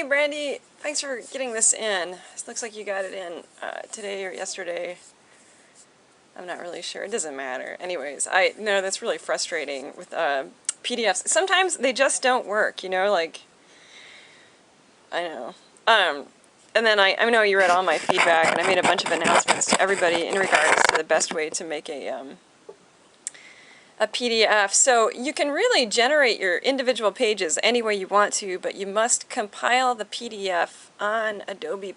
Brandy, thanks for getting this in. It looks like you got it in today or yesterday. I'm not really sure. It doesn't matter. Anyways, I know that's really frustrating with PDFs. Sometimes they just don't work, you know, like, I know. And then I know you read all my feedback, and I made a bunch of announcements to everybody in regards to the best way to make a PDF. So you can really generate your individual pages any way you want to, but you must compile the PDF on Adobe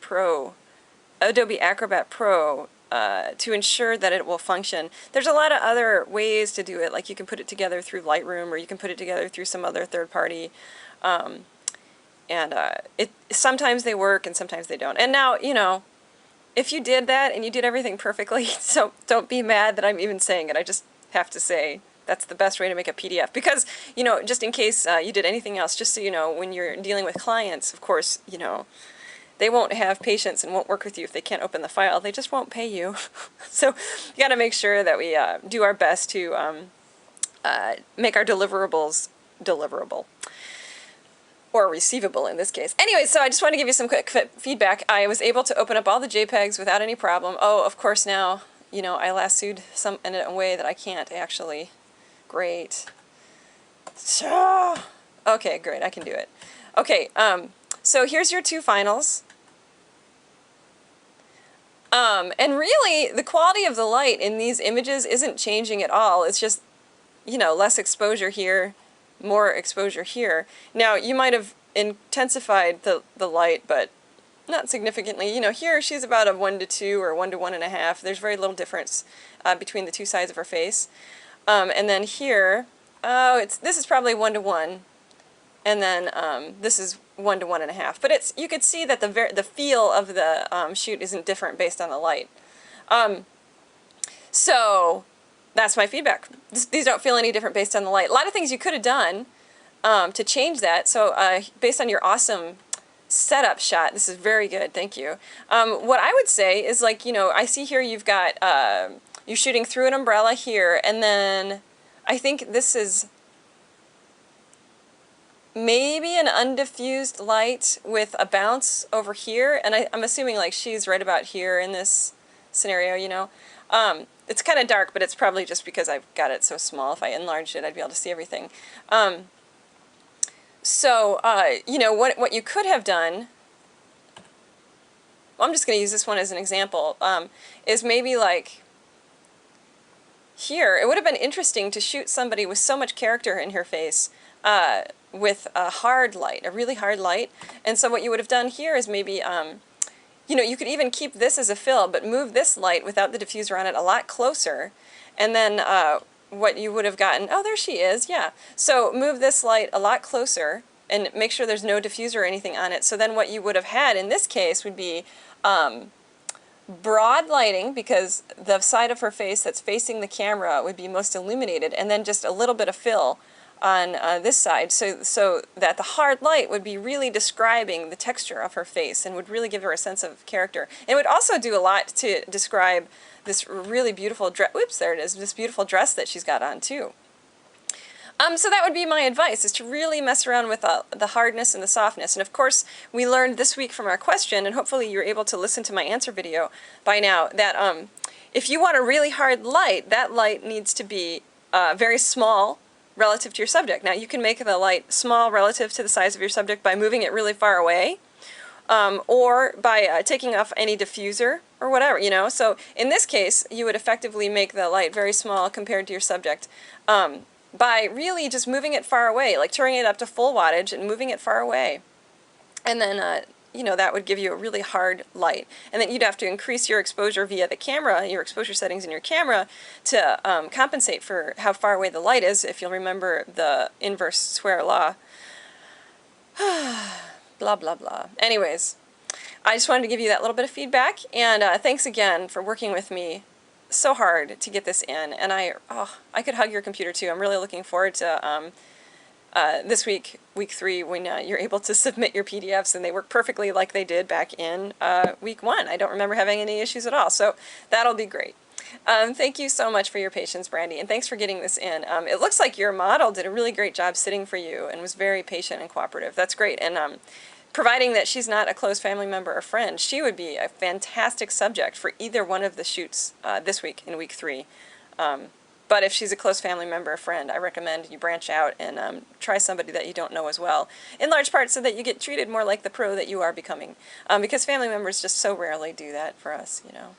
Acrobat Pro, to ensure that it will function. There's a lot of other ways to do it, like you can put it together through Lightroom, or you can put it together through some other third party. Sometimes they work and sometimes they don't. And now, you know, if you did that and you did everything perfectly, so don't be mad that I'm even saying it. I just have to say that's the best way to make a PDF. Because, you know, just in case you did anything else, just so you know, when you're dealing with clients, of course, you know, they won't have patience and won't work with you if they can't open the file. They just won't pay you. So you got to make sure that we do our best to make our deliverables deliverable. Or receivable in this case. Anyway, so I just want to give you some quick feedback. I was able to open up all the JPEGs without any problem. Oh, of course now, you know, I lassoed some in a way that I can't actually. Great. So, okay, great, I can do it. Okay, so here's your two finals. And really, the quality of the light in these images isn't changing at all. It's just, you know, less exposure here, more exposure here. Now, you might have intensified the light, but not significantly. You know, here she's about a 1 to 2 or 1 to 1.5. There's very little difference between the two sides of her face. And then here, this is probably 1 to 1. And then this is 1 to 1.5. But you could see that the feel of the shoot isn't different based on the light. So that's my feedback. These don't feel any different based on the light. A lot of things you could have done to change that. So based on your awesome setup shot, this is very good, thank you. What I would say is, like, you know, I see here you've got, you're shooting through an umbrella here, and then I think this is maybe an undiffused light with a bounce over here, and I'm assuming like she's right about here in this scenario, you know. It's kind of dark, but it's probably just because I've got it so small. If I enlarged it, I'd be able to see everything. You know, what you could have done, well, I'm just going to use this one as an example, is maybe like here, it would have been interesting to shoot somebody with so much character in her face with a hard light, a really hard light. And so what you would have done here is maybe, you know, you could even keep this as a fill, but move this light without the diffuser on it a lot closer. And then what you would have gotten, oh, there she is, yeah. So move this light a lot closer and make sure there's no diffuser or anything on it. So then what you would have had in this case would be broad lighting, because the side of her face that's facing the camera would be most illuminated, and then just a little bit of fill on this side, so that the hard light would be really describing the texture of her face and would really give her a sense of character. And it would also do a lot to describe this really beautiful dress. Whoops, there it is, this beautiful dress that she's got on too. So that would be my advice, is to really mess around with the hardness and the softness. And of course, we learned this week from our question, and hopefully you're able to listen to my answer video by now, that if you want a really hard light, that light needs to be very small relative to your subject. Now, you can make the light small relative to the size of your subject by moving it really far away, or by taking off any diffuser or whatever, you know. So in this case, you would effectively make the light very small compared to your subject by really just moving it far away, like turning it up to full wattage and moving it far away. And then, you know, that would give you a really hard light. And then you'd have to increase your exposure via the camera, your exposure settings in your camera, to compensate for how far away the light is, if you'll remember the inverse square law. Blah, blah, blah. Anyways, I just wanted to give you that little bit of feedback, and thanks again for working with me so hard to get this in. And I could hug your computer too. I'm really looking forward to this week, week 3, when you're able to submit your PDFs and they work perfectly like they did back in week 1. I don't remember having any issues at all, so that'll be great. Thank you so much for your patience, Brandy, and thanks for getting this in. It looks like your model did a really great job sitting for you and was very patient and cooperative. That's great. And providing that she's not a close family member or friend, she would be a fantastic subject for either one of the shoots this week in week 3. But if she's a close family member or friend, I recommend you branch out and try somebody that you don't know as well, in large part so that you get treated more like the pro that you are becoming, because family members just so rarely do that for us, you know.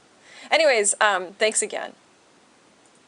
Anyways, thanks again.